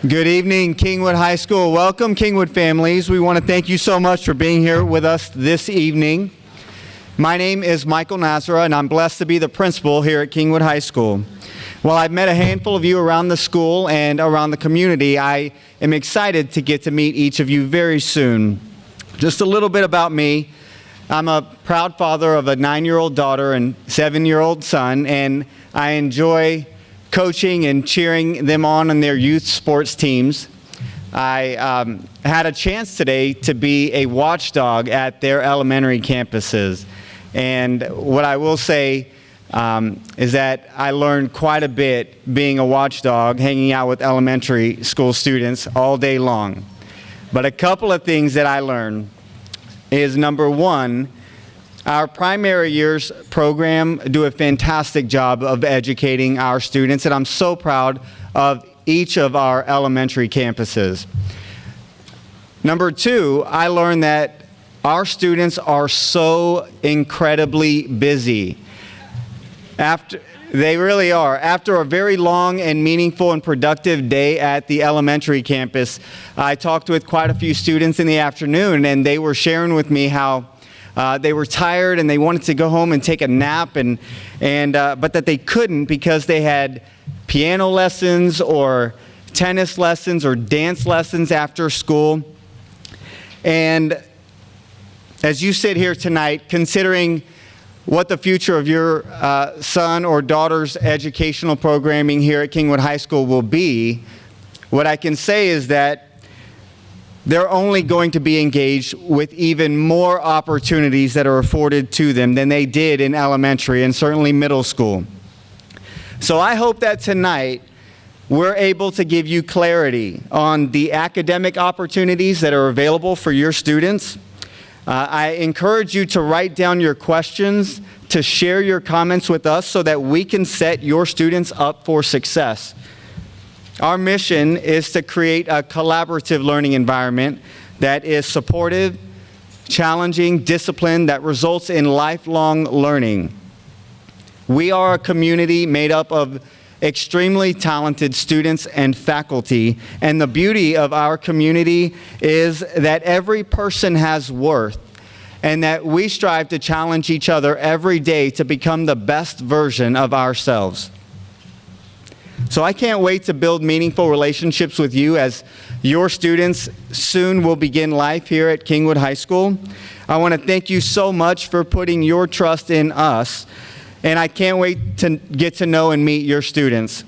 Good evening, Kingwood High School. Welcome, Kingwood families. We want to thank you so much for being here with us this evening. My name is Michael Nazara, and I'm blessed to be the principal here at Kingwood High School. While I've met a handful of you around the school and around the community, I am excited to get to meet each of you very soon. Just a little bit about me. I'm a proud father of a 9-year-old daughter and 7-year-old son, and I enjoy coaching and cheering them on in their youth sports teams. I had a chance today to be a watchdog at their elementary campuses. And what I will say is that I learned quite a bit being a watchdog, hanging out with elementary school students all day long. But a couple of things that I learned is, number one, our primary years program do a fantastic job of educating our students, and I'm so proud of each of our elementary campuses. Number two, I learned that our students are so incredibly busy. They really are. After a very long and meaningful and productive day at the elementary campus, I talked with quite a few students in the afternoon, and they were sharing with me how they were tired and they wanted to go home and take a nap, but that they couldn't because they had piano lessons or tennis lessons or dance lessons after school. And as you sit here tonight, considering what the future of your son or daughter's educational programming here at Kingwood High School will be, what I can say is that they're only going to be engaged with even more opportunities that are afforded to them than they did in elementary and certainly middle school. So I hope that tonight we're able to give you clarity on the academic opportunities that are available for your students. I encourage you to write down your questions, to share your comments with us so that we can set your students up for success. Our mission is to create a collaborative learning environment that is supportive, challenging, disciplined, that results in lifelong learning. We are a community made up of extremely talented students and faculty, and the beauty of our community is that every person has worth, and that we strive to challenge each other every day to become the best version of ourselves. So I can't wait to build meaningful relationships with you as your students soon will begin life here at Kingwood High School. I want to thank you so much for putting your trust in us, and I can't wait to get to know and meet your students.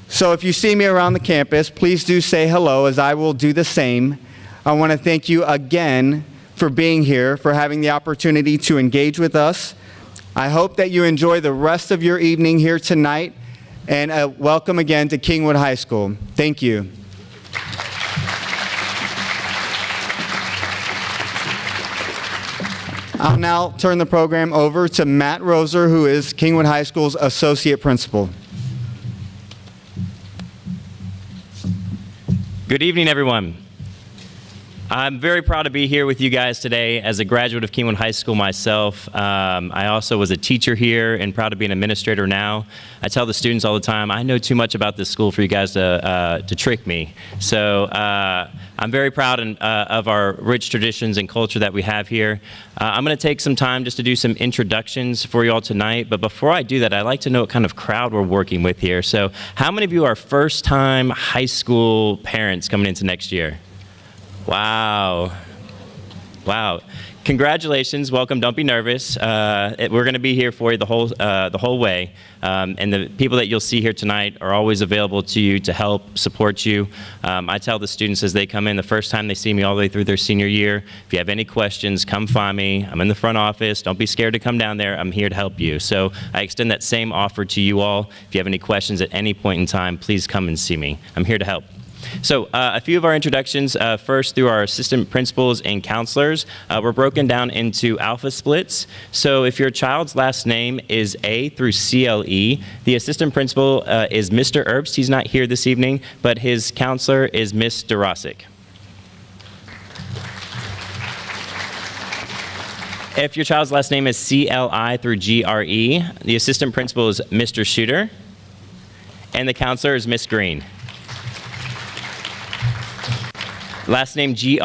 So if you see me around the campus, please do say hello, as I will do the same. I want to thank you again for being here, for having the opportunity to engage with us. I hope that you enjoy the rest of your evening here tonight, and welcome again to Kingwood High School. Thank you. I'll now turn the program over to Matt Roser, who is Kingwood High School's Associate Principal. Good evening, everyone. I'm very proud to be here with you guys today as a graduate of Kingwood High School myself. I also was a teacher here and proud to be an administrator now. I tell the students all the time, I know too much about this school for you guys to trick me. So I'm very proud of our rich traditions and culture that we have here. I'm going to take some time just to do some introductions for you all tonight. But before I do that, I'd like to know what kind of crowd we're working with here. So how many of you are first-time high school parents coming into next year? Wow. Wow. Congratulations. Welcome. Don't be nervous. We're going to be here for you the whole way. And the people that you'll see here tonight are always available to you to help support you. I tell the students as they come in, the first time they see me all the way through their senior year, if you have any questions, come find me. I'm in the front office. Don't be scared to come down there. I'm here to help you. So I extend that same offer to you all. If you have any questions at any point in time, please come and see me. I'm here to help. So a few of our introductions, first through our assistant principals and counselors. We're broken down into alpha splits. So if your child's last name is A through CLE, the assistant principal is Mr. Erbst. He's not here this evening, but his counselor is Miss Durasic. If your child's last name is CLI through GRE, the assistant principal is Mr. Shooter, and the counselor is Miss Green. Last name Gri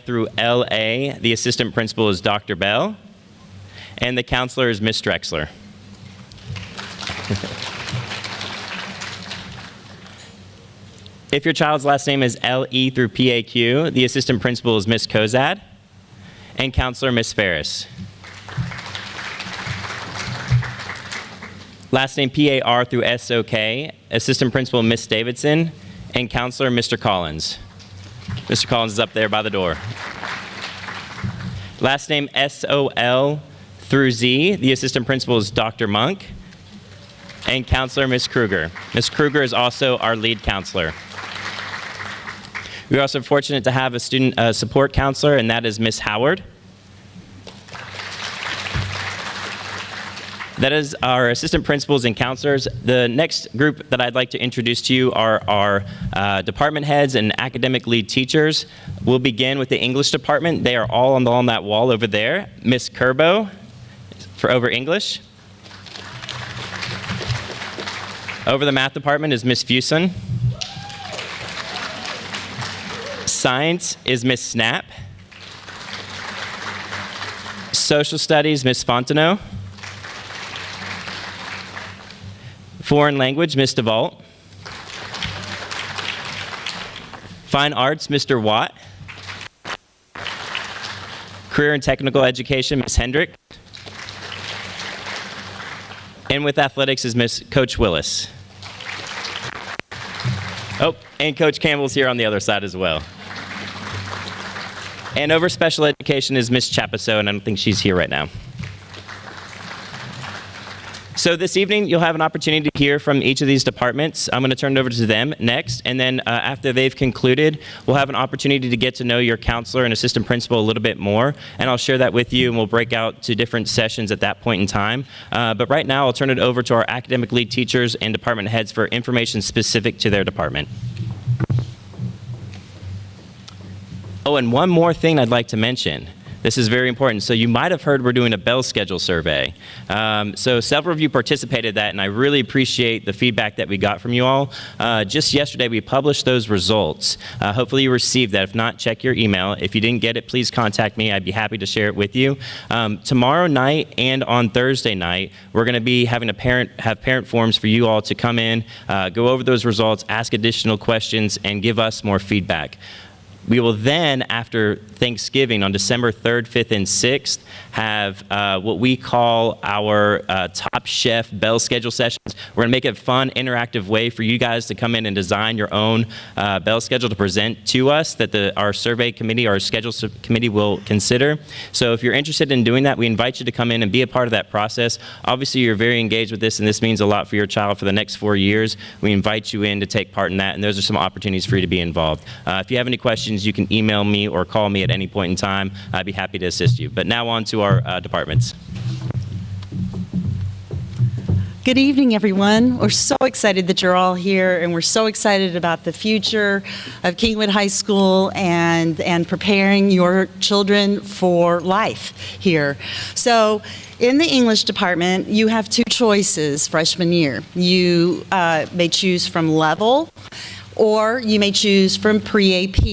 through La. The assistant principal is Dr. Bell. And the counselor is Ms. Drexler. If your child's last name is Le through Paq, the assistant principal is Ms. Kozad. And counselor Ms. Ferris. Last name Par through Sok, assistant principal Ms. Davidson, and counselor Mr. Collins. Mr. Collins is up there by the door. Last name Sol through Z, the assistant principal is Dr. Monk, and counselor Ms. Kruger. Ms. Kruger is also our lead counselor. We're also fortunate to have a student support counselor, and that is Ms. Howard. That is our assistant principals and counselors. The next group that I'd like to introduce to you are our department heads and academic lead teachers. We'll begin with the English department. They are all on that wall over there. Miss Kerbo for over English. Over the math department is Miss Fuson. Science is Miss Snap. Social studies, Miss Fontenot. Foreign language, Ms. DeVault. Fine arts, Mr. Watt. Career and technical education, Ms. Hendrick. And with athletics is Miss Coach Willis. Oh, and Coach Campbell's here on the other side as well. And over special education is Miss Chapisso, and I don't think she's here right now. So this evening, you'll have an opportunity to hear from each of these departments. I'm going to turn it over to them next, and then after they've concluded, we'll have an opportunity to get to know your counselor and assistant principal a little bit more, and I'll share that with you, and we'll break out to different sessions at that point in time. But right now, I'll turn it over to our academic lead teachers and department heads for information specific to their department. Oh, and one more thing I'd like to mention. This is very important. So you might have heard we're doing a bell schedule survey. So several of you participated in that, and I really appreciate the feedback that we got from you all. Just yesterday, we published those results. Hopefully you received that. If not, check your email. If you didn't get it, please contact me. I'd be happy to share it with you. Tomorrow night and on Thursday night, we're going to be having parent forums for you all to come in, go over those results, ask additional questions, and give us more feedback. We will then, after Thanksgiving, on December 3rd, 5th, and 6th, have what we call our Top Chef Bell Schedule sessions. We're going to make it a fun, interactive way for you guys to come in and design your own bell schedule to present to us that our survey committee, our schedule committee will consider. So if you're interested in doing that, we invite you to come in and be a part of that process. Obviously, you're very engaged with this, and this means a lot for your child for the next 4 years. We invite you in to take part in that, and those are some opportunities for you to be involved. If you have any questions, you can email me or call me at any point in time. I'd be happy to assist you. But now on to our departments. Good evening, everyone. We're so excited that you're all here, and we're so excited about the future of Kingwood High School and preparing your children for life here. So in the English department, you have two choices freshman year. You may choose from level, or you may choose from pre-AP.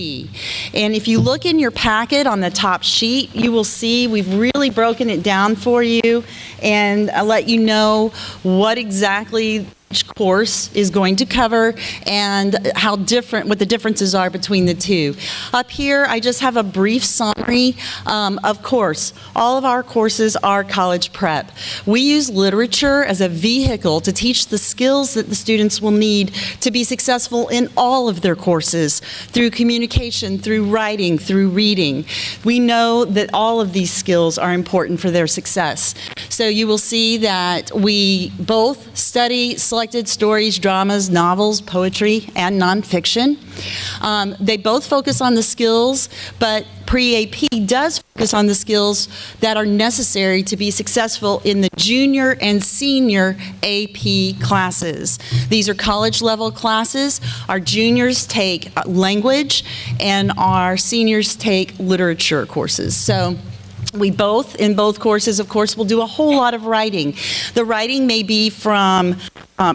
And if you look in your packet on the top sheet, you will see we've really broken it down for you, and I'll let you know what exactly each course is going to cover and what the differences are between the two. Up here, I just have a brief summary. Of course, all of our courses are college prep. We use literature as a vehicle to teach the skills that the students will need to be successful in all of their courses, through communication, through writing, through reading. We know that all of these skills are important for their success. So you will see that we both study selected stories, dramas, novels, poetry, and nonfiction. They both focus on the skills, but pre-AP does focus on the skills that are necessary to be successful in the junior and senior AP classes. These are college-level classes. Our juniors take language, and our seniors take literature courses. So we both, in both courses, of course, will do a whole lot of writing. The writing may be from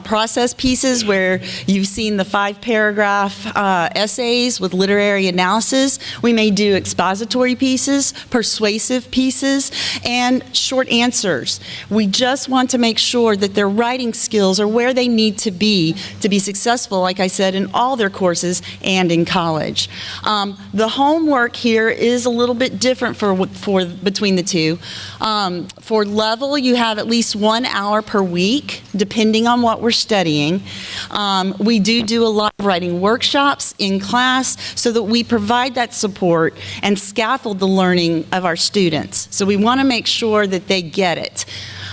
process pieces where you've seen the 5-paragraph essays with literary analysis. We may do expository pieces, persuasive pieces, and short answers. We just want to make sure that their writing skills are where they need to be successful, like I said, in all their courses and in college. The homework here is a little bit different for between the two. For level, you have at least 1 hour per week, depending on what we're studying. We do a lot of writing workshops in class so that we provide that support and scaffold the learning of our students. So we want to make sure that they get it.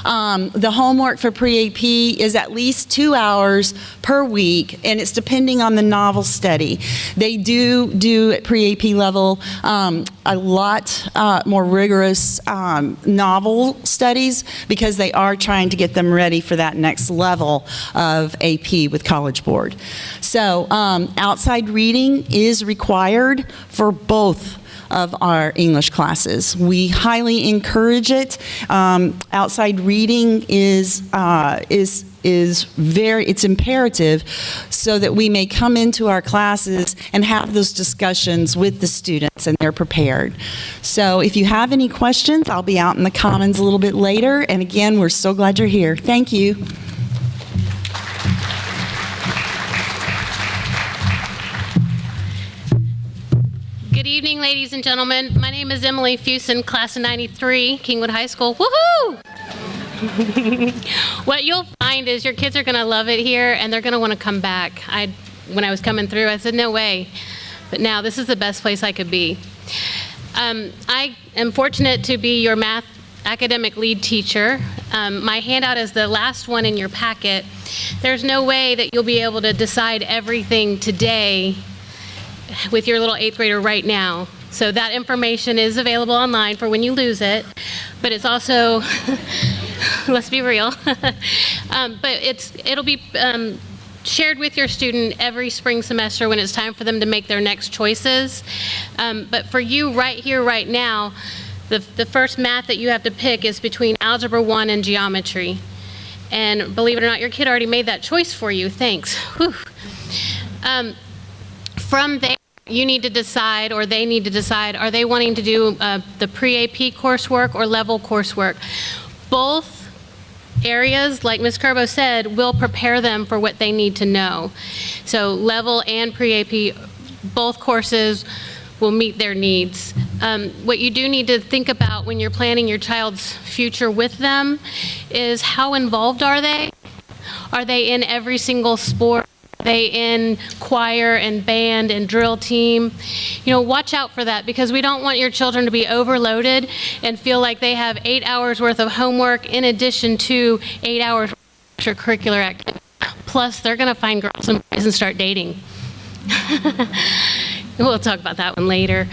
The homework for pre-AP is at least 2 hours per week, and it's depending on the novel study. They do at pre-AP level a lot more rigorous novel studies because they are trying to get them ready for that next level of AP with College Board. So outside reading is required for both of our English classes. We highly encourage it. Outside reading is it's imperative so that we may come into our classes and have those discussions with the students and they're prepared. So if you have any questions, I'll be out in the Commons a little bit later. And again, we're so glad you're here. Thank you. Good evening, ladies and gentlemen. My name is Emily Fusen, class of 93, Kingwood High School. Woohoo! What you'll find is your kids are going to love it here, and they're going to want to come back. When I was coming through, I said, no way. But now, this is the best place I could be. I am fortunate to be your math academic lead teacher. My handout is the last one in your packet. There's no way that you'll be able to decide everything today with your little 8th grader right now. So that information is available online for when you lose it, but it's also, let's be real, but it'll be shared with your student every spring semester when it's time for them to make their next choices. But for you right here, right now, the first math that you have to pick is between Algebra 1 and Geometry. And believe it or not, your kid already made that choice for you. Thanks. Whew. From there, you need to decide, or they need to decide, are they wanting to do the pre-AP coursework or level coursework? Both areas, like Ms. Curbo said, will prepare them for what they need to know. So level and pre-AP, both courses will meet their needs. What you do need to think about when you're planning your child's future with them is how involved are they? Are they in every single sport? Are they in choir and band and drill team? You know, watch out for that, because we don't want your children to be overloaded and feel like they have 8 hours worth of homework in addition to 8 hours of extracurricular activity. Plus, they're going to find girls and boys and start dating. We'll talk about that one later.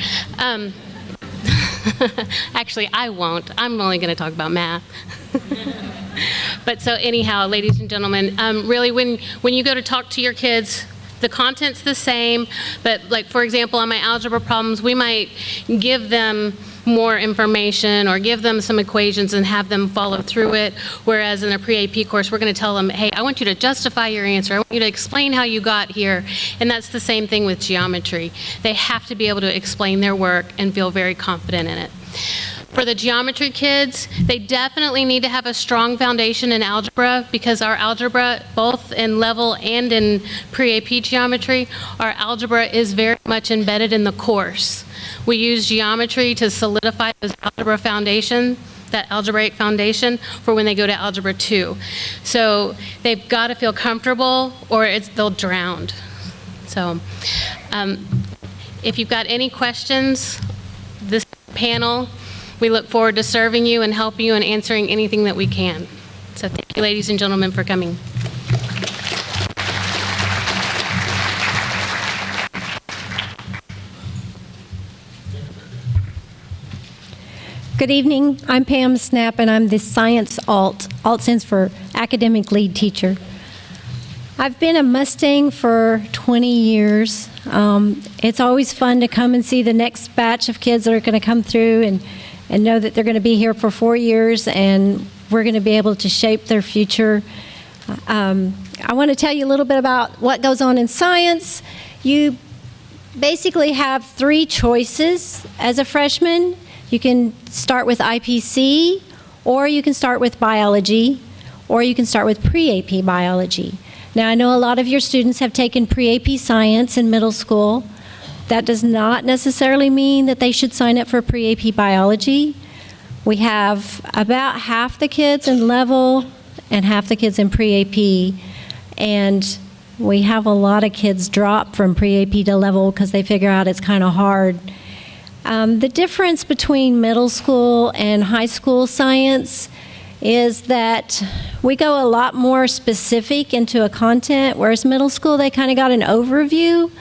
Actually, I won't. I'm only going to talk about math. But so anyhow, ladies and gentlemen, really when you go to talk to your kids, the content's the same, but like, for example, on my algebra problems, we might give them more information or give them some equations and have them follow through it, whereas in a pre-AP course, we're going to tell them, hey, I want you to justify your answer. I want you to explain how you got here. And that's the same thing with geometry. They have to be able to explain their work and feel very confident in it. For the geometry kids, they definitely need to have a strong foundation in algebra, because our algebra, both in level and in pre-AP geometry, our algebra is very much embedded in the course. We use geometry to solidify those algebra foundation, that algebraic foundation, for when they go to Algebra 2. So they've got to feel comfortable or they'll drown. So if you've got any questions, this panel, we look forward to serving you and helping you and answering anything that we can. So thank you, ladies and gentlemen, for coming. Good evening. I'm Pam Snap, and I'm the Science Alt. Alt stands for Academic Lead Teacher. I've been a Mustang for 20 years. It's always fun to come and see the next batch of kids that are going to come through and know that they're going to be here for 4 years, and we're going to be able to shape their future. I want to tell you a little bit about what goes on in science. You basically have 3 choices as a freshman. You can start with IPC, or you can start with biology, or you can start with pre-AP biology. Now, I know a lot of your students have taken pre-AP science in middle school. That does not necessarily mean that they should sign up for pre-AP biology. We have about half the kids in level and half the kids in pre-AP, and we have a lot of kids drop from pre-AP to level because they figure out it's kind of hard. The difference between middle school and high school science is that we go a lot more specific into a content, whereas middle school, they kind of got an overview.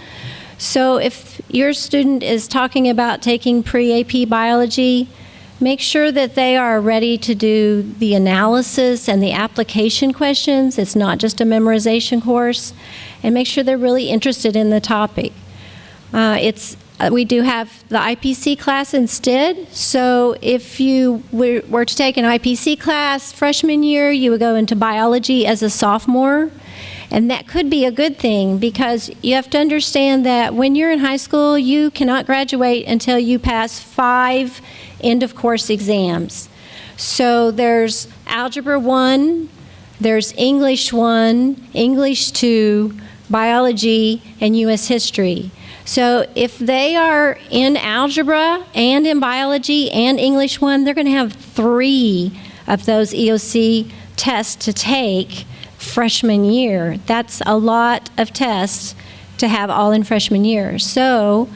So if your student is talking about taking pre-AP biology, make sure that they are ready to do the analysis and the application questions. It's not just a memorization course. And make sure they're really interested in the topic. We do have the IPC class instead. So if you were to take an IPC class freshman year, you would go into biology as a sophomore. And that could be a good thing because you have to understand that when you're in high school, you cannot graduate until you pass 5 end-of-course exams. So there's Algebra 1, there's English 1, English 2, Biology, and U.S. History. So if they are in Algebra and in Biology and English 1, they're going to have 3 of those EOC tests to take freshman year. That's a lot of tests to have all in freshman year. So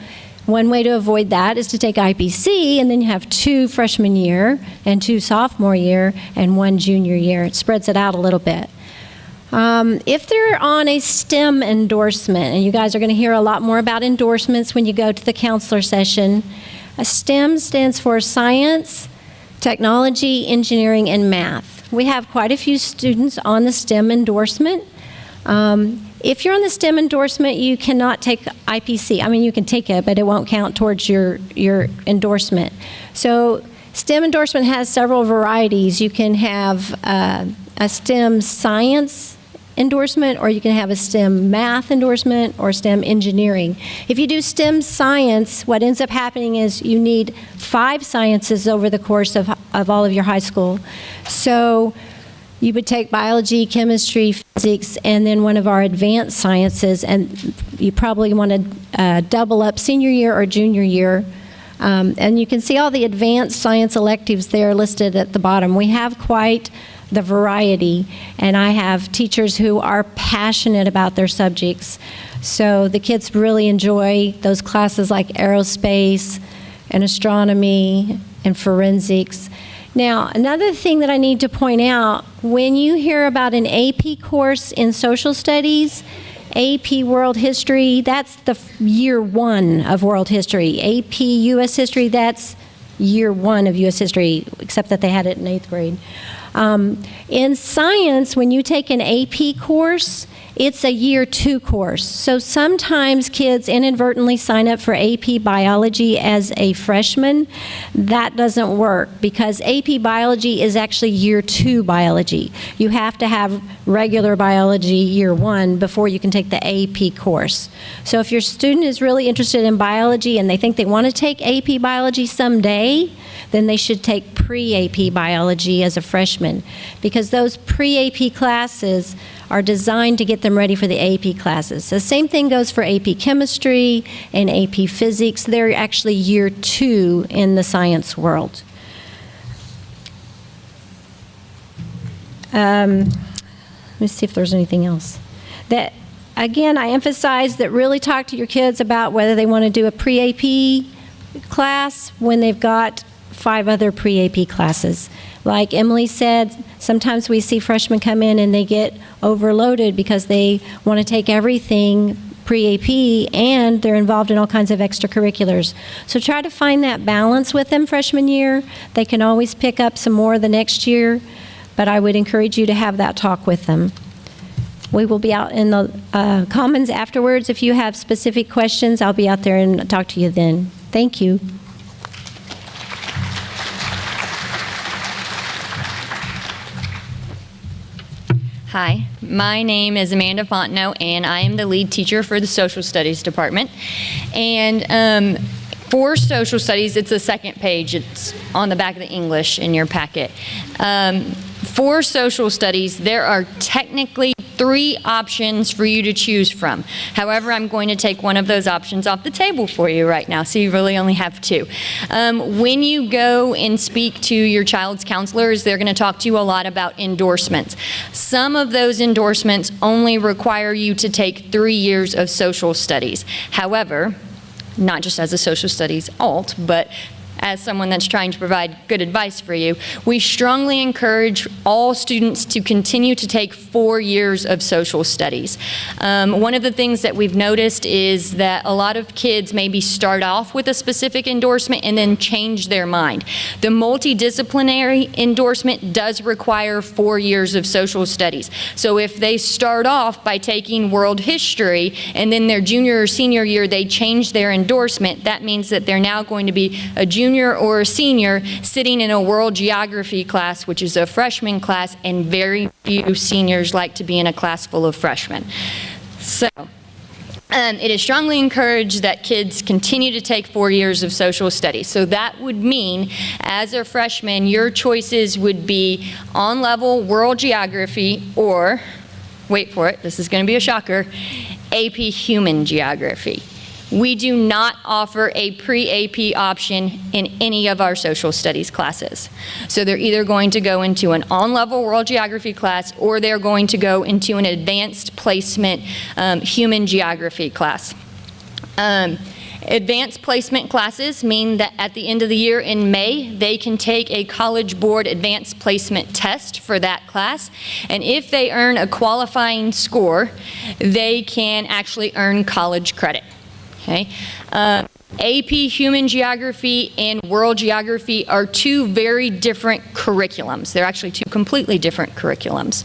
one way to avoid that is to take IPC, and then you have 2 freshman year and 2 sophomore year and 1 junior year. It spreads it out a little bit. If they're on a STEM endorsement, and you guys are going to hear a lot more about endorsements when you go to the counselor session, a STEM stands for science, technology, engineering, and math. We have quite a few students on the STEM endorsement. If you're on the STEM endorsement, you cannot take IPC. I mean, you can take it, but it won't count towards your endorsement. So STEM endorsement has several varieties. You can have a STEM science endorsement, or you can have a STEM math endorsement or STEM engineering. If you do STEM science, what ends up happening is you need 5 sciences over the course of all of your high school. So you would take biology, chemistry, physics, and then one of our advanced sciences, and you probably want to double up senior year or junior year. And you can see all the advanced science electives there listed at the bottom. We have quite the variety, and I have teachers who are passionate about their subjects. So the kids really enjoy those classes like aerospace and astronomy and forensics. Now, another thing that I need to point out, when you hear about an AP course in social studies, AP World History, that's the year 1 of World History. AP U.S. History, that's year 1 of U.S. History, except that they had it in 8th grade. In science, when you take an AP course, it's a year 2 course. So sometimes kids inadvertently sign up for AP Biology as a freshman. That doesn't work because AP Biology is actually year 2 biology. You have to have regular biology year 1 before you can take the AP course. So if your student is really interested in biology and they think they want to take AP Biology someday, then they should take pre-AP Biology as a freshman because those pre-AP classes are designed to get them ready for the AP classes. The same thing goes for AP Chemistry and AP Physics. They're actually year 2 in the science world. Let me see if there's anything else. That, again, I emphasize that really talk to your kids about whether they want to do a pre-AP class when they've got 5 other pre-AP classes. Like Emily said, sometimes we see freshmen come in and they get overloaded because they want to take everything pre-AP and they're involved in all kinds of extracurriculars. So try to find that balance with them freshman year. They can always pick up some more the next year, but I would encourage you to have that talk with them. We will be out in the Commons afterwards. If you have specific questions, I'll be out there and talk to you then. Thank you. Hi, my name is Amanda Fontenot, and I am the lead teacher for the Social Studies Department. And for Social Studies, it's the second page. It's on the back of the English in your packet. For Social Studies, there are technically 3 options for you to choose from. However, I'm going to take one of those options off the table for you right now, so you really only have 2. When you go and speak to your child's counselors, they're going to talk to you a lot about endorsements. Some of those endorsements only require you to take 3 years of social studies. However, not just as a social studies alt, but as someone that's trying to provide good advice for you, we strongly encourage all students to continue to take 4 years of social studies. One of the things that we've noticed is that a lot of kids maybe start off with a specific endorsement and then change their mind. The multidisciplinary endorsement does require 4 years of social studies. So if they start off by taking world history and then their junior or senior year they change their endorsement, that means that they're now going to be a junior or a senior sitting in a world geography class, which is a freshman class, and very few seniors like to be in a class full of freshmen. So it is strongly encouraged that kids continue to take 4 years of social studies. So that would mean, as a freshman, your choices would be on-level world geography or, wait for it, this is going to be a shocker, AP Human Geography. We do not offer a pre-AP option in any of our social studies classes. So they're either going to go into an on-level world geography class or they're going to go into an advanced placement human geography class. Advanced placement classes mean that at the end of the year in May, they can take a College Board advanced placement test for that class. And if they earn a qualifying score, they can actually earn college credit. Okay. AP Human Geography and World Geography are 2 very different curriculums. They're actually 2 completely different curriculums.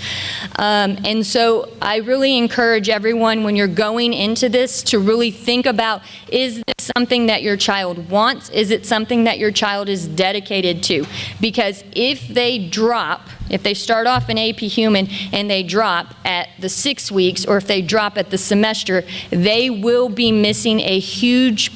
And so I really encourage everyone when you're going into this to really think about, is this something that your child wants? Is it something that your child is dedicated to? Because if they start off in AP Human and they drop at the 6 weeks, or if they drop at the semester, they will be missing a huge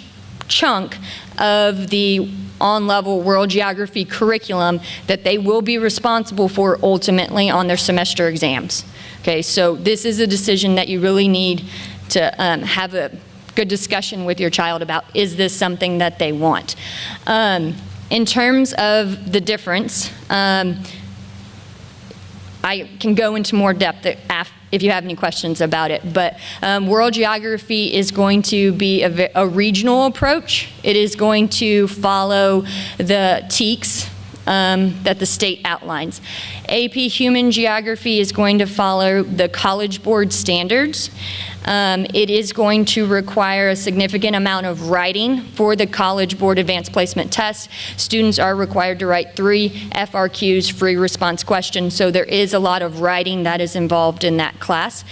chunk of the on-level world geography curriculum that they will be responsible for ultimately on their semester exams. Okay, so this is a decision that you really need to have a good discussion with your child about, is this something that they want? In terms of the difference, I can go into more depth if you have any questions about it, but world geography is going to be a regional approach. It is going to follow the TEKS that the state outlines. AP Human Geography is going to follow the College Board standards. It is going to require a significant amount of writing for the College Board Advanced Placement Test. Students are required to write 3 FRQs, free response questions, so there is a lot of writing that is involved in that class.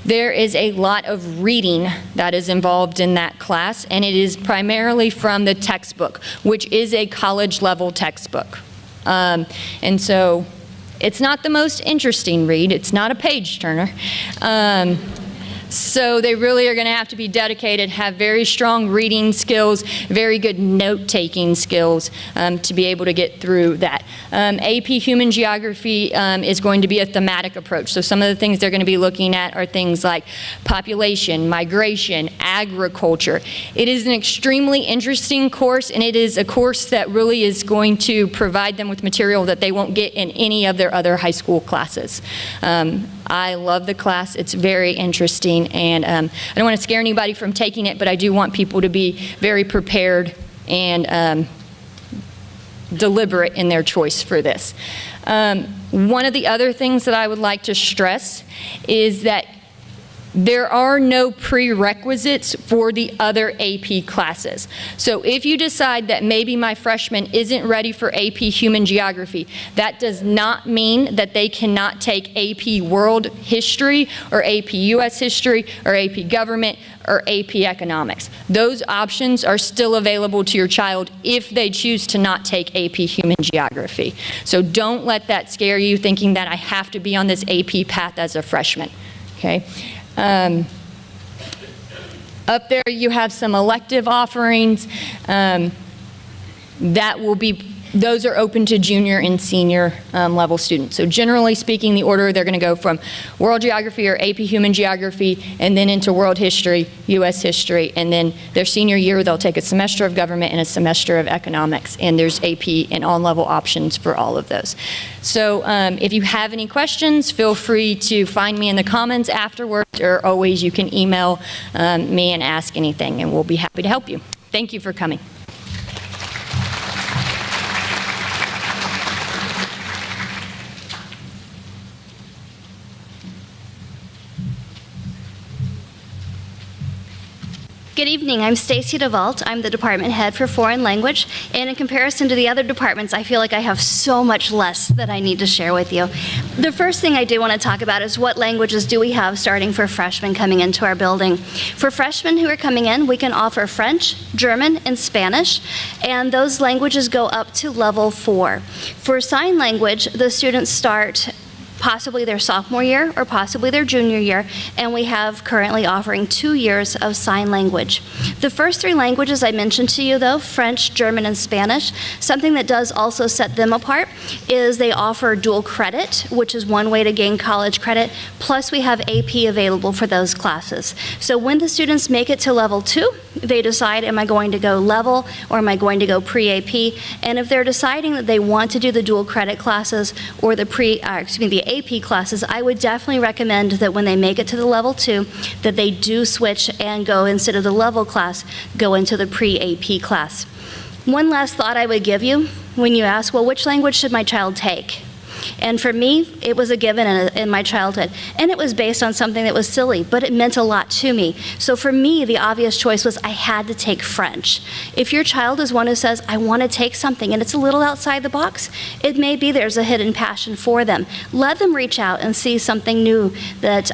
There is a lot of reading that is involved in that class, and it is primarily from the textbook, which is a college-level textbook. And so it's not the most interesting read. It's not a page-turner. So they really are going to have to be dedicated, have very strong reading skills, very good note-taking skills to be able to get through that. AP Human Geography is going to be a thematic approach. So some of the things they're going to be looking at are things like population, migration, agriculture. It is an extremely interesting course, and it is a course that really is going to provide them with material that they won't get in any of their other high school classes. I love the class. It's very interesting, and I don't want to scare anybody from taking it, but I do want people to be very prepared and deliberate in their choice for this. One of the other things that I would like to stress is that There are no prerequisites for the other AP classes. So if you decide that maybe my freshman isn't ready for AP Human Geography, that does not mean that they cannot take AP World History or AP US History or AP Government or AP Economics. Those options are still available to your child if they choose to not take AP Human Geography. So don't let that scare you, thinking that I have to be on this AP path as a freshman, okay? Up there you have some elective offerings those are open to junior and senior level students. So generally speaking, the order, they're going to go from World Geography or AP Human Geography and then into World History, US History, and then their senior year they'll take a semester of Government and a semester of Economics, and there's AP and on-level options for all of those. So if you have any questions, feel free to find me in the comments afterwards, or always you can email me and ask anything, and we'll be happy to help you. Thank you for coming. Good evening, I'm Stacy DeVault. I'm the department head for foreign language, and in comparison to the other departments, I feel like I have so much less that I need to share with you. The first thing I do want to talk about is what languages do we have starting for freshmen coming into our building. For freshmen who are coming in, we can offer French, German, and Spanish, and those languages go up to level 4. For sign language, the students start possibly their sophomore year or possibly their junior year, and we have currently offering 2 years of sign language. The first 3 languages I mentioned to you though, French, German, and Spanish, something that does also set them apart is they offer dual credit, which is one way to gain college credit, plus we have AP available for those classes. So when the students make it to level 2, they decide, am I going to go level or am I going to go pre-AP? And if they're deciding that they want to do the dual credit classes or the AP classes, I would definitely recommend that when they make it to the level 2, that they do switch and go, instead of the level class, go into the pre-AP class. One last thought I would give you when you ask, well, which language should my child take? And for me, it was a given in my childhood. And it was based on something that was silly, but it meant a lot to me. So for me, the obvious choice was I had to take French. If your child is one who says, I want to take something, and it's a little outside the box, it may be there's a hidden passion for them. Let them reach out and see something new that,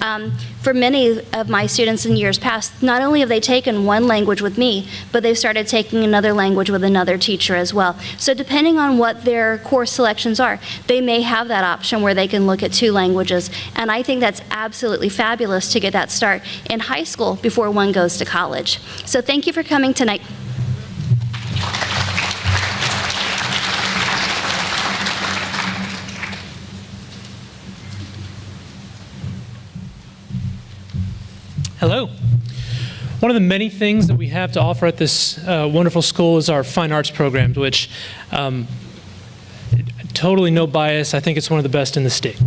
for many of my students in years past, not only have they taken one language with me, but they've started taking another language with another teacher as well. So depending on what their course selections are, they may have that option where they can look at 2 languages. And I think that's absolutely fabulous to get that start in high school before one goes to college. So thank you for coming tonight. Hello. One of the many things that we have to offer at this wonderful school is our fine arts programs, which, totally no bias, I think it's one of the best in the state.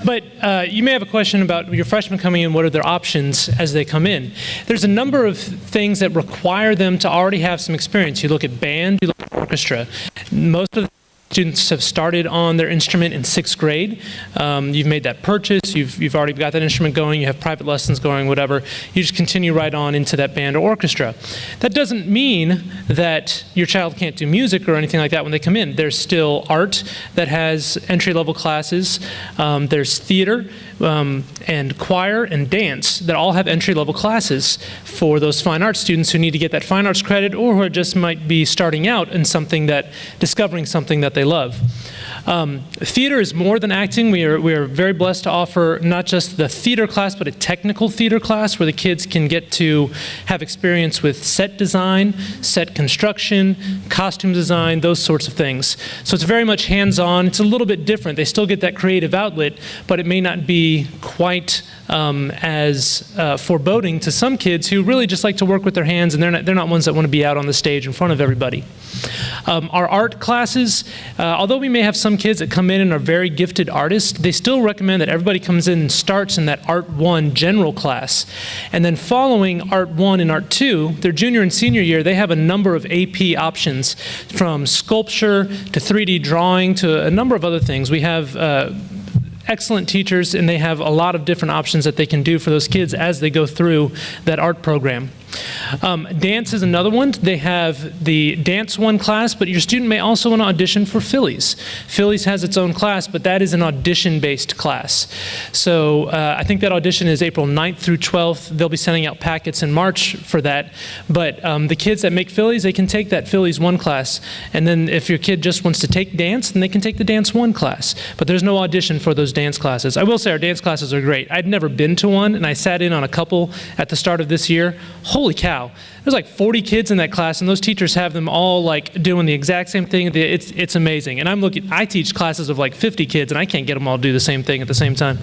But you may have a question about your freshmen coming in, what are their options as they come in? There's a number of things that require them to already have some experience. You look at band, you look at orchestra. Most of the students have started on their instrument in 6th grade. You've made that purchase, you've already got that instrument going, you have private lessons going, whatever. You just continue right on into that band or orchestra. That doesn't mean that your child can't do music or anything like that when they come in. There's still art that has entry-level classes. There's theater and choir and dance that all have entry-level classes for those fine arts students who need to get that fine arts credit, or who just might be starting out in something that, discovering something that they love. Theater is more than acting. We are very blessed to offer not just the theater class, but a technical theater class where the kids can get to have experience with set design, set construction, costume design, those sorts of things. So it's very much hands-on. It's a little bit different. They still get that creative outlet, but it may not be quite as foreboding to some kids who really just like to work with their hands, and they're not ones that want to be out on the stage in front of everybody. Our art classes, although we may have some kids that come in and are very gifted artists, they still recommend that everybody comes in and starts in that Art 1 general class. And then following Art 1 and Art 2, their junior and senior year, they have a number of AP options, from sculpture to 3D drawing to a number of other things. We have excellent teachers, and they have a lot of different options that they can do for those kids as they go through that art program. Dance is another one. They have the Dance 1 class, but your student may also want to audition for Phillies. Phillies has its own class, but that is an audition-based class. So I think that audition is April 9th through 12th. They'll be sending out packets in March for that. But the kids that make Phillies, they can take that Phillies 1 class. And then if your kid just wants to take dance, then they can take the Dance 1 class. But there's no audition for those dance classes. I will say our dance classes are great. I'd never been to one, and I sat in on a couple at the start of this year. Holy cow. There's like 40 kids in that class, and those teachers have them all like doing the exact same thing. It's amazing. And I teach classes of like 50 kids, and I can't get them all to do the same thing at the same time.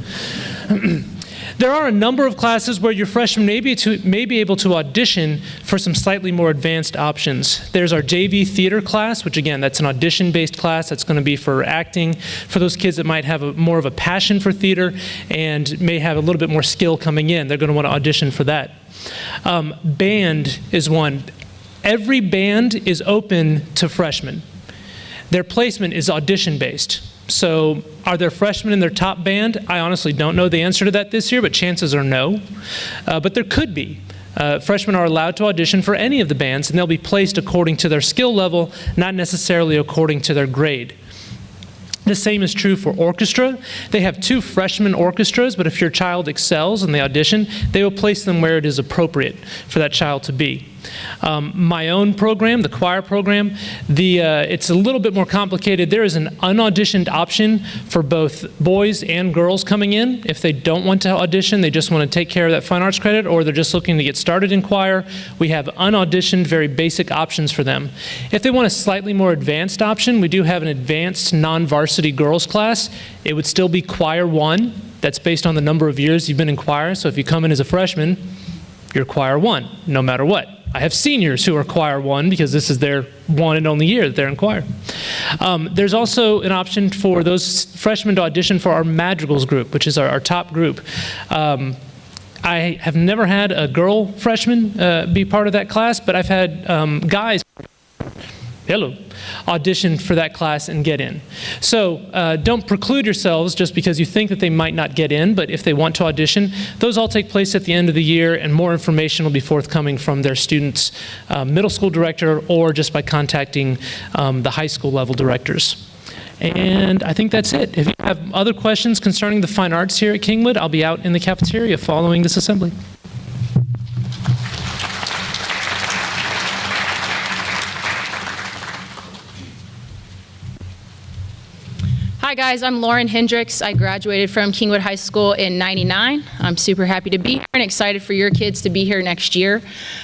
There are a number of classes where your freshmen may be able to audition for some slightly more advanced options. There's our JV theater class, which again, that's an audition-based class. That's going to be for acting, for those kids that might have more of a passion for theater and may have a little bit more skill coming in. They're going to want to audition for that. Band is one. Every band is open to freshmen. Their placement is audition-based. So are there freshmen in their top band? I honestly don't know the answer to that this year, but chances are no. But there could be. Freshmen are allowed to audition for any of the bands, and they'll be placed according to their skill level, not necessarily according to their grade. The same is true for orchestra. They have 2 freshman orchestras, but if your child excels and they audition, they will place them where it is appropriate for that child to be. My own program, the choir program, it's a little bit more complicated. There is an unauditioned option for both boys and girls coming in. If they don't want to audition, they just want to take care of that fine arts credit, or they're just looking to get started in choir, we have unauditioned, very basic options for them. If they want a slightly more advanced option, we do have an advanced non-varsity girls class. It would still be choir 1. That's based on the number of years you've been in choir. So if you come in as a freshman, you're choir 1, no matter what. I have seniors who are choir 1 because this is their one and only year that they're in choir. There's also an option for those freshmen to audition for our madrigals group, which is our top group. I have never had a girl freshman be part of that class, but I've had guys audition for that class and get in. So don't preclude yourselves just because you think that they might not get in, but if they want to audition, those all take place at the end of the year, and more information will be forthcoming from their students' middle school director or just by contacting the high school level directors. And I think that's it. If you have other questions concerning the fine arts here at Kingwood, I'll be out in the cafeteria following this assembly. Hi guys, I'm Lauren Hendricks. I graduated from Kingwood High School in '99. I'm super happy to be here and excited for your kids to be here next year.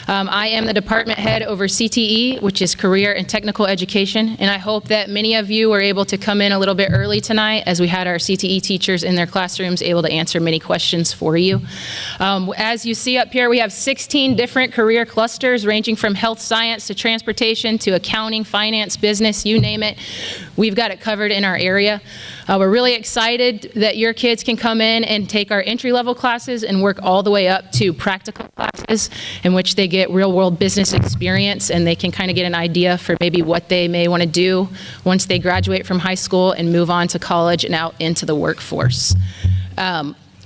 I am the department head over CTE, which is Career and Technical Education, and I hope that many of you were able to come in a little bit early tonight as we had our CTE teachers in their classrooms able to answer many questions for you. As you see up here, we have 16 different career clusters ranging from health science to transportation to accounting, finance, business, you name it. We've got it covered in our area. We're really excited that your kids can come in and take our entry-level classes and work all the way up to practical classes in which they get real-world business experience, and they can kind of get an idea for maybe what they may want to do once they graduate from high school and move on to college and out into the workforce.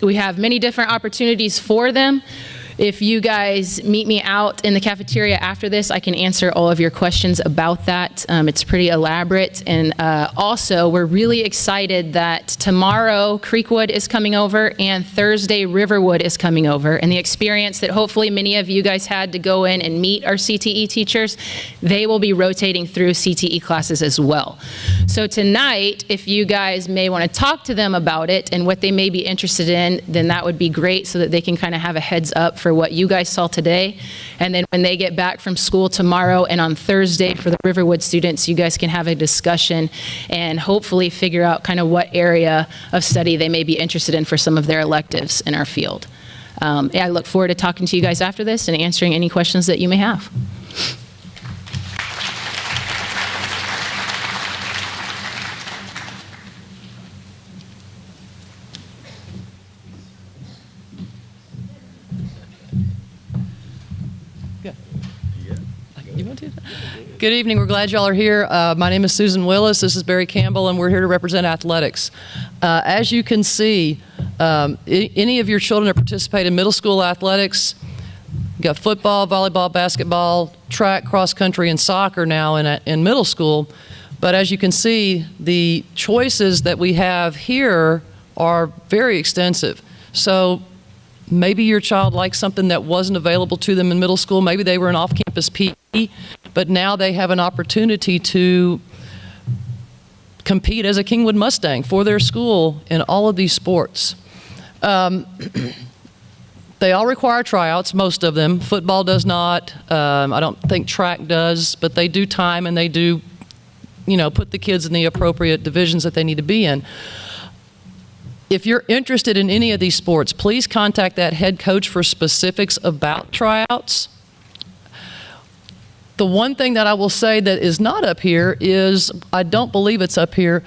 We have many different opportunities for them. If you guys meet me out in the cafeteria after this, I can answer all of your questions about that. It's pretty elaborate. And also, we're really excited that tomorrow Creekwood is coming over and Thursday Riverwood is coming over. And the experience that hopefully many of you guys had to go in and meet our CTE teachers, they will be rotating through CTE classes as well. So tonight, if you guys may want to talk to them about it and what they may be interested in, then that would be great so that they can kind of have a heads up for what you guys saw today. And then when they get back from school tomorrow and on Thursday for the Riverwood students, you guys can have a discussion and hopefully figure out kind of what area of study they may be interested in for some of their electives in our field. I look forward to talking to you guys after this and answering any questions that you may have. You want to? Good evening. We're glad y'all are here. My name is Susan Willis. This is Barry Campbell, and we're here to represent athletics. As you can see, any of your children that participate in middle school athletics, you got football, volleyball, basketball, track, cross country, and soccer now in middle school. But as you can see, the choices that we have here are very extensive. So maybe your child likes something that wasn't available to them in middle school. Maybe they were an off-campus PE, but now they have an opportunity to compete as a Kingwood Mustang for their school in all of these sports. They all require tryouts, most of them. Football does not. I don't think track does, but they do time and they do, put the kids in the appropriate divisions that they need to be in. If you're interested in any of these sports, please contact that head coach for specifics about tryouts. The one thing that I will say that is not up here is, I don't believe it's up here,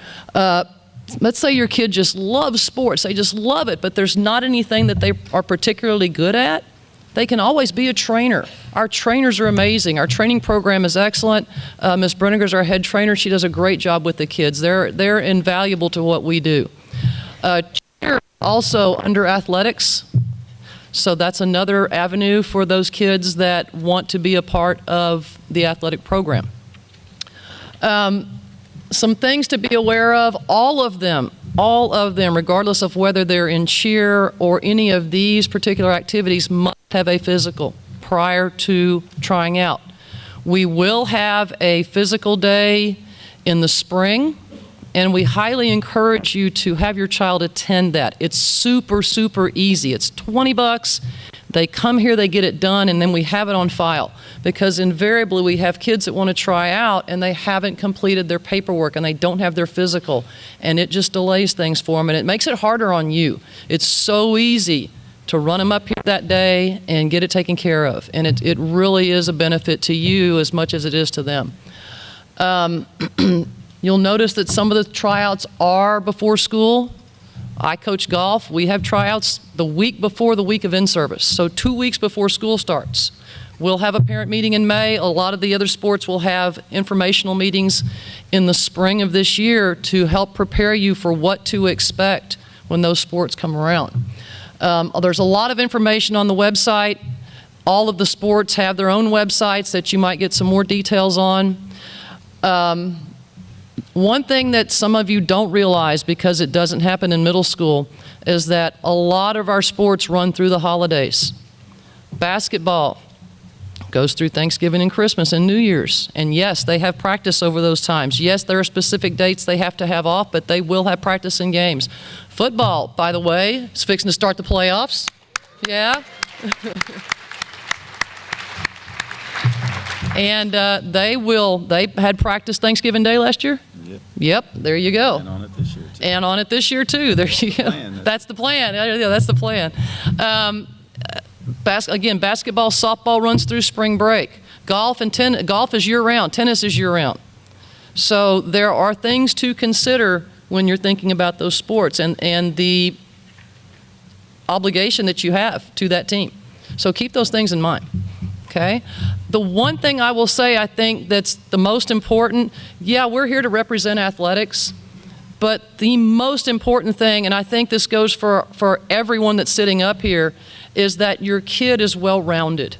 let's say your kid just loves sports, they just love it, but there's not anything that they are particularly good at. They can always be a trainer. Our trainers are amazing. Our training program is excellent. Ms. Brenniger's our head trainer. She does a great job with the kids. They're invaluable to what we do. Cheer also under athletics, so that's another avenue for those kids that want to be a part of the athletic program. Some things to be aware of, all of them, regardless of whether they're in cheer or any of these particular activities, must have a physical prior to trying out. We will have a physical day in the spring, and we highly encourage you to have your child attend that. It's super, super easy. It's $20. They come here, they get it done, and then we have it on file. Because invariably we have kids that want to try out and they haven't completed their paperwork and they don't have their physical, and it just delays things for them and it makes it harder on you. It's so easy to run them up here that day and get it taken care of, and it really is a benefit to you as much as it is to them. You'll notice that some of the tryouts are before school. I coach golf. We have tryouts the week before the week of in-service, so 2 weeks before school starts. We'll have a parent meeting in May. A lot of the other sports will have informational meetings in the spring of this year to help prepare you for what to expect when those sports come around. There's a lot of information on the website. All of the sports have their own websites that you might get some more details on. One thing that some of you don't realize, because it doesn't happen in middle school, is that a lot of our sports run through the holidays. Basketball goes through Thanksgiving and Christmas and New Year's. And yes, they have practice over those times. Yes, there are specific dates they have to have off, but they will have practice and games. Football, by the way, is fixing to start the playoffs. Yeah. And they had practice Thanksgiving Day last year? Yep, there you go. And on it this year, too. And on it this year, too. There you go. That's the plan. Yeah, that's the plan. Again, basketball, softball runs through spring break. Golf is year-round. Tennis is year-round. So there are things to consider when you're thinking about those sports and the obligation that you have to that team. So keep those things in mind. Okay? The one thing I will say, I think that's the most important, yeah, we're here to represent athletics, but the most important thing, and I think this goes for everyone that's sitting up here, is that your kid is well-rounded.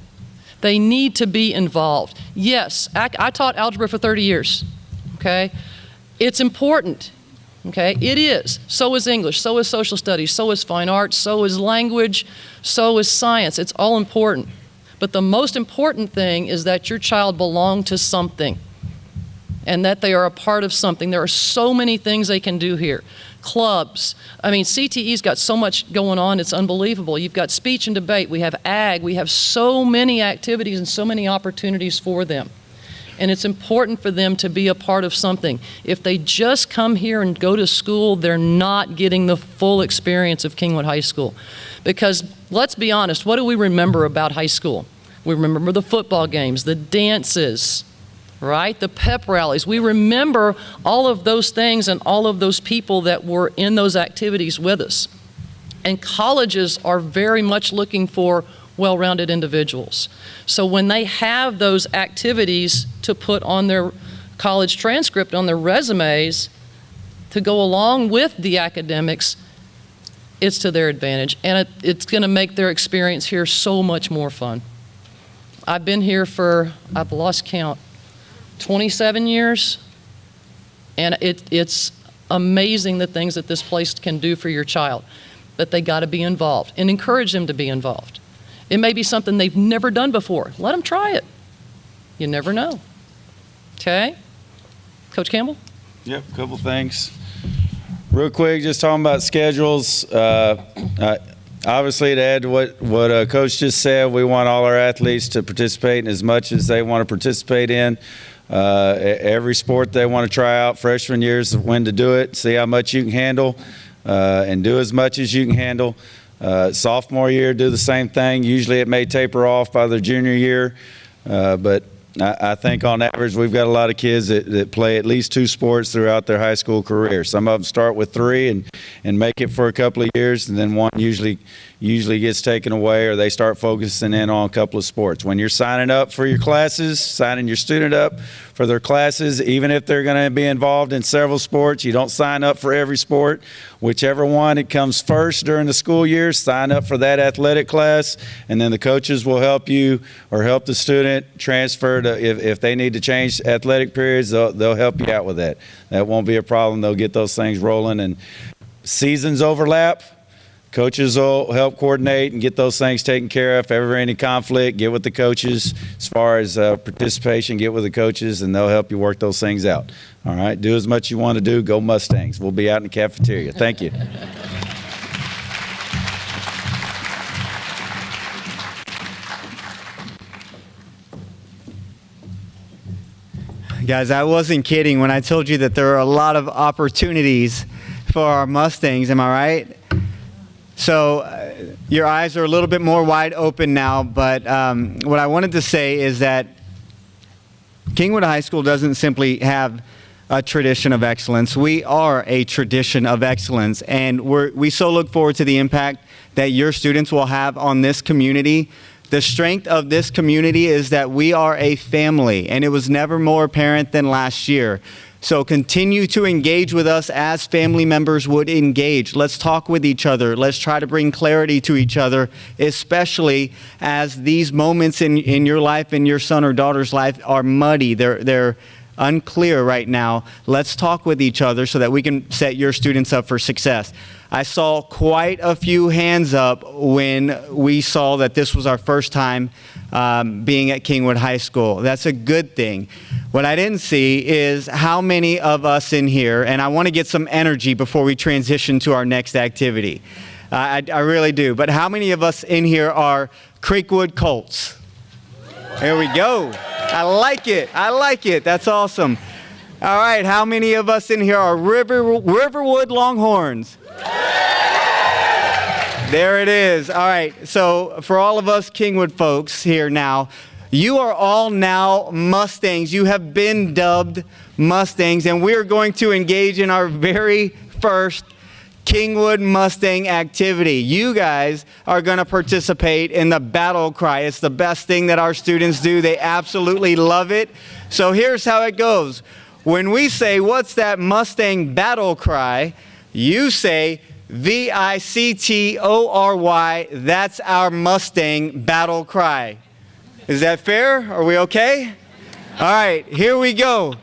They need to be involved. Yes, I taught algebra for 30 years, okay? It's important, okay? It is. So is English, so is social studies, so is fine arts, so is language, so is science. It's all important. But the most important thing is that your child belongs to something and that they are a part of something. There are so many things they can do here. Clubs. I mean, CTE's got so much going on, it's unbelievable. You've got speech and debate. We have ag. We have so many activities and so many opportunities for them. And it's important for them to be a part of something. If they just come here and go to school, they're not getting the full experience of Kingwood High School. Because let's be honest, what do we remember about high school? We remember the football games, the dances, right? The pep rallies. We remember all of those things and all of those people that were in those activities with us. And colleges are very much looking for well-rounded individuals. So when they have those activities to put on their college transcript, on their resumes, to go along with the academics, it's to their advantage. And it's going to make their experience here so much more fun. I've been here for, I've lost count, 27 years. And it's amazing the things that this place can do for your child. But they got to be involved and encourage them to be involved. It may be something they've never done before. Let them try it. You never know. Okay? Coach Campbell? Yep, a couple things. Real quick, just talking about schedules. Obviously, to add to what Coach just said, we want all our athletes to participate in as much as they want to participate in. Every sport they want to try out. Freshman year's when to do it, see how much you can handle, and do as much as you can handle. Sophomore year, do the same thing. Usually it may taper off by their junior year, but I think on average we've got a lot of kids that play at least 2 sports throughout their high school career. Some of them start with 3 and make it for a couple of years, and then one usually gets taken away, or they start focusing in on a couple of sports. When you're signing up for your classes, signing your student up for their classes, even if they're going to be involved in several sports, you don't sign up for every sport. Whichever one it comes first during the school year, sign up for that athletic class, and then the coaches will help you or help the student transfer to, if they need to change athletic periods, they'll help you out with that. That won't be a problem. They'll get those things rolling, and seasons overlap. Coaches will help coordinate and get those things taken care of. If ever any conflict, get with the coaches. As far as participation, get with the coaches, and they'll help you work those things out. All right, do as much you want to do. Go Mustangs. We'll be out in the cafeteria. Thank you. Guys, I wasn't kidding when I told you that there are a lot of opportunities for our Mustangs. Am I right? So your eyes are a little bit more wide open now, but what I wanted to say is that Kingwood High School doesn't simply have a tradition of excellence. We are a tradition of excellence, and we so look forward to the impact that your students will have on this community. The strength of this community is that we are a family, and it was never more apparent than last year. So continue to engage with us as family members would engage. Let's talk with each other. Let's try to bring clarity to each other, especially as these moments in your life and your son or daughter's life are muddy. They're unclear right now. Let's talk with each other so that we can set your students up for success. I saw quite a few hands up when we saw that this was our first time being at Kingwood High School. That's a good thing. What I didn't see is how many of us in here, and I want to get some energy before we transition to our next activity. I really do. But how many of us in here are Creekwood Colts? There we go. I like it. I like it. That's awesome. All right. How many of us in here are Riverwood Longhorns? There it is. All right. So for all of us Kingwood folks here now, you are all now Mustangs. You have been dubbed Mustangs, and we are going to engage in our very first Kingwood Mustang activity. You guys are going to participate in the battle cry. It's the best thing that our students do. They absolutely love it. So here's how it goes. When we say, "What's that Mustang battle cry?" you say, V-I-C-T-O-R-Y. That's our Mustang battle cry. Is that fair? Are we okay? All right, here we go.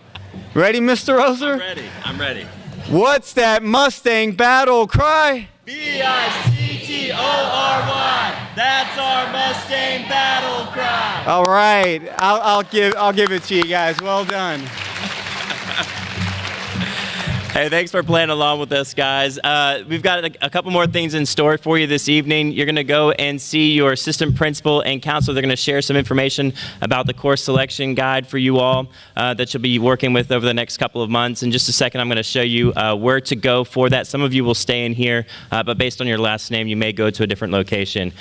Ready, Mr. Roser? I'm ready. What's that Mustang battle cry? V-I-C-T-O-R-Y. That's our Mustang battle cry. All right, I'll give it to you guys. Well done. Hey, thanks for playing along with us, guys. We've got a couple more things in store for you this evening. You're going to go and see your assistant principal and counselor. They're going to share some information about the course selection guide for you all that you'll be working with over the next couple of months. In just a second, I'm going to show you where to go for that. Some of you will stay in here, but based on your last name, you may go to a different location.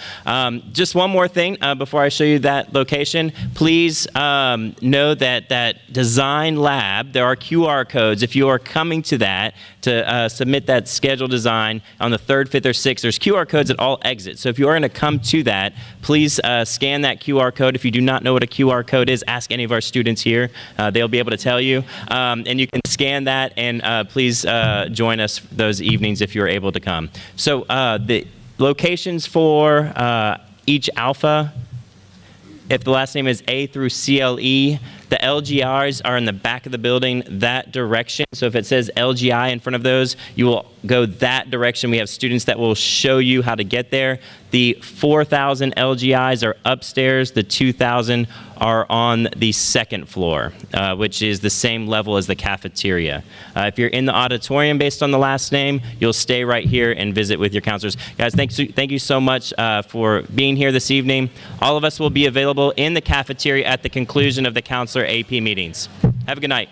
Just one more thing before I show you that location. Please know that Design Lab, there are QR codes. If you are coming to that to submit that schedule design on the 3rd, 5th, or 6th. There's QR codes at all exits. So if you are going to come to that, please scan that QR code. If you do not know what a QR code is, ask any of our students here. They'll be able to tell you. And you can scan that, and please join us those evenings if you're able to come. So the locations for each alpha, if the last name is A through CLE, the LGRs are in the back of the building that direction. So if it says LGI in front of those, you will go that direction. We have students that will show you how to get there. The 4,000 LGIs are upstairs. The 2,000 are on the 2nd floor, which is the same level as the cafeteria. If you're in the auditorium based on the last name, you'll stay right here and visit with your counselors. Guys, thank you so much for being here this evening. All of us will be available in the cafeteria at the conclusion of the counselor AP meetings. Have a good night.